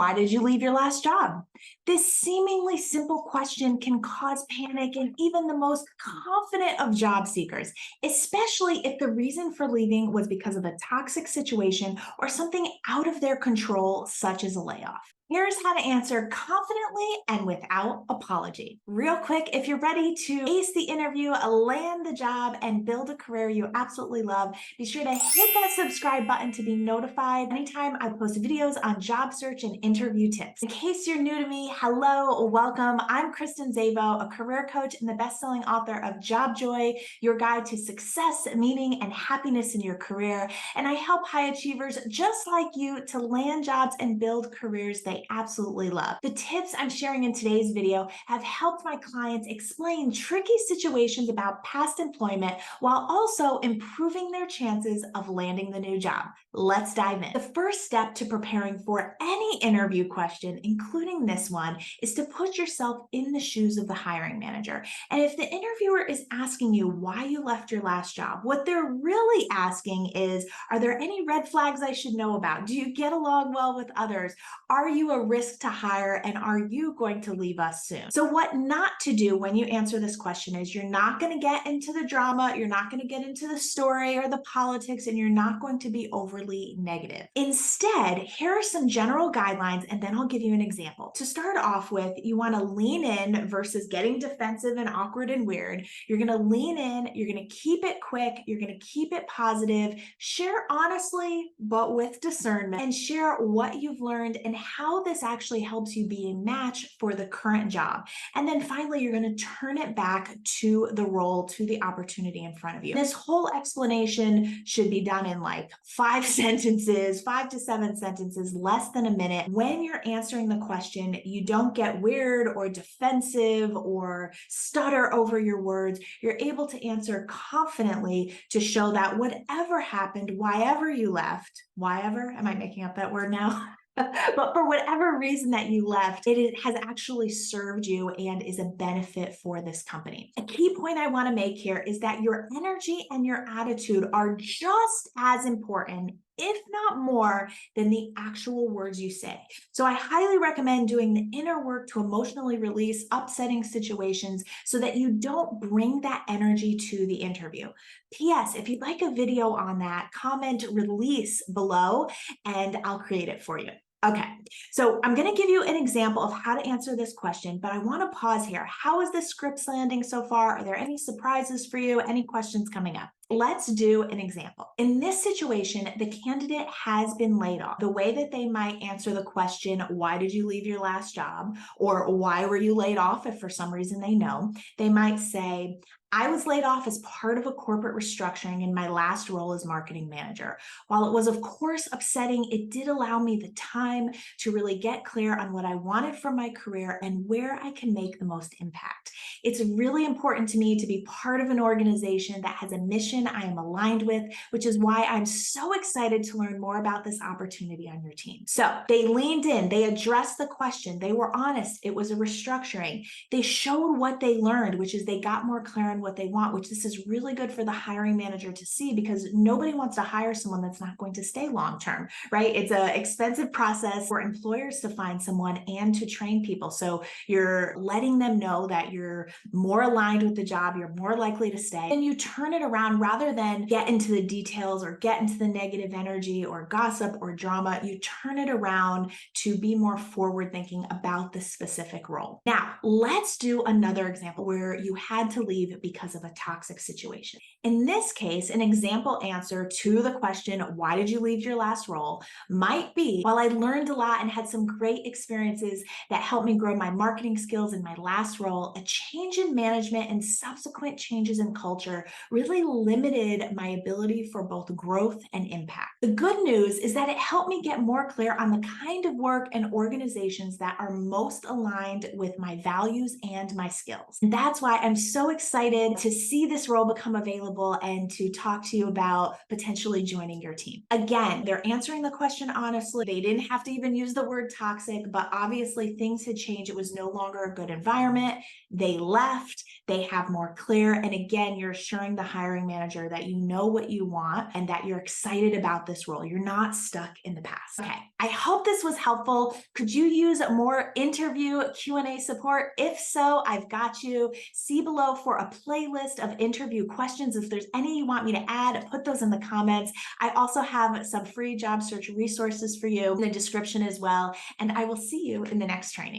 Why did you leave your last job? This seemingly simple question can cause panic in even the most confident of job seekers, especially if the reason for leaving was because of a toxic situation or something out of their control, such as a layoff. Here's how to answer confidently and without apology. Real quick, if you're ready to ace the interview, land the job, and build a career you absolutely love, be sure to hit that subscribe button to be notified anytime I post videos on job search and interview tips. In case you're new to me, hello, welcome. I'm Kristen Zabo, a career coach and the best-selling author of Job Joy, your guide to success, meaning, and happiness in your career. And I help high achievers just like you to land jobs and build careers they absolutely love. The tips I'm sharing in today's video have helped my clients explain tricky situations about past employment while also improving their chances of landing the new job. Let's dive in. The first step to preparing for any interview question, including this one, is to put yourself in the shoes of the hiring manager. And if the interviewer is asking you why you left your last job, what they're really asking is, are there any red flags I should know about? Do you get along well with others? Are you a risk to hire, and are you going to leave us soon? So what not to do when you answer this question is you're not going to get into the drama, you're not going to get into the story or the politics, and you're not going to be overly negative. Instead, here are some general guidelines, and then I'll give you an example. To start off with, you want to lean in versus getting defensive and awkward and weird. You're going to lean in, you're going to keep it quick, you're going to keep it positive, share honestly, but with discernment, and share what you've learned and how this actually helps you be a match for the current job. And then finally, you're going to turn it back to the role, to the opportunity in front of you. This whole explanation should be done in like 5 sentences, 5 to 7 sentences, less than a minute. When you're answering the question, you don't get weird or defensive or stutter over your words. You're able to answer confidently to show that whatever happened, why ever you left, why ever, am I making up that word now? But for whatever reason that you left, it has actually served you and is a benefit for this company. A key point I want to make here is that your energy and your attitude are just as important, if not more, than the actual words you say. So I highly recommend doing the inner work to emotionally release upsetting situations so that you don't bring that energy to the interview. P.S. If you'd like a video on that, comment release below and I'll create it for you. Okay, so I'm going to give you an example of how to answer this question, but I want to pause here. How is the script landing so far? Are there any surprises for you? Any questions coming up? Let's do an example. In this situation, the candidate has been laid off. The way that they might answer the question, why did you leave your last job? Or why were you laid off? If for some reason they know, they might say, I was laid off as part of a corporate restructuring in my last role as marketing manager. While it was, of course, upsetting, it did allow me the time to really get clear on what I wanted from my career and where I can make the most impact. It's really important to me to be part of an organization that has a mission I am aligned with, which is why I'm so excited to learn more about this opportunity on your team. So they leaned in, they addressed the question, they were honest, it was a restructuring. They showed what they learned, which is they got more clear on what they want, which this is really good for the hiring manager to see because nobody wants to hire someone that's not going to stay long-term, right? It's an expensive process for employers to find someone and to train people. So you're letting them know that you're more aligned with the job, you're more likely to stay, and you turn it around rather than get into the details or get into the negative energy or gossip or drama. You turn it around to be more forward thinking about the specific role. Now, let's do another example where you had to leave because of a toxic situation. In this case, an example answer to the question, why did you leave your last role, might be, while I learned a lot and had some great experiences that helped me grow my marketing skills in my last role, a change in management and subsequent changes in culture really limited my ability for both growth and impact. The good news is that it helped me get more clear on the kind of work and organizations that are most aligned with my values and my skills. And that's why I'm so excited excited to see this role become available and to talk to you about potentially joining your team. Again, they're answering the question honestly. They didn't have to even use the word toxic, but obviously things had changed. It was no longer a good environment. They left, they have more clear. And again, you're assuring the hiring manager that you know what you want and that you're excited about this role. You're not stuck in the past. Okay, I hope this was helpful. Could you use more interview Q&A support? If so, I've got you. See below for a playlist of interview questions. If there's any you want me to add, put those in the comments. I also have some free job search resources for you in the description as well. And I will see you in the next training.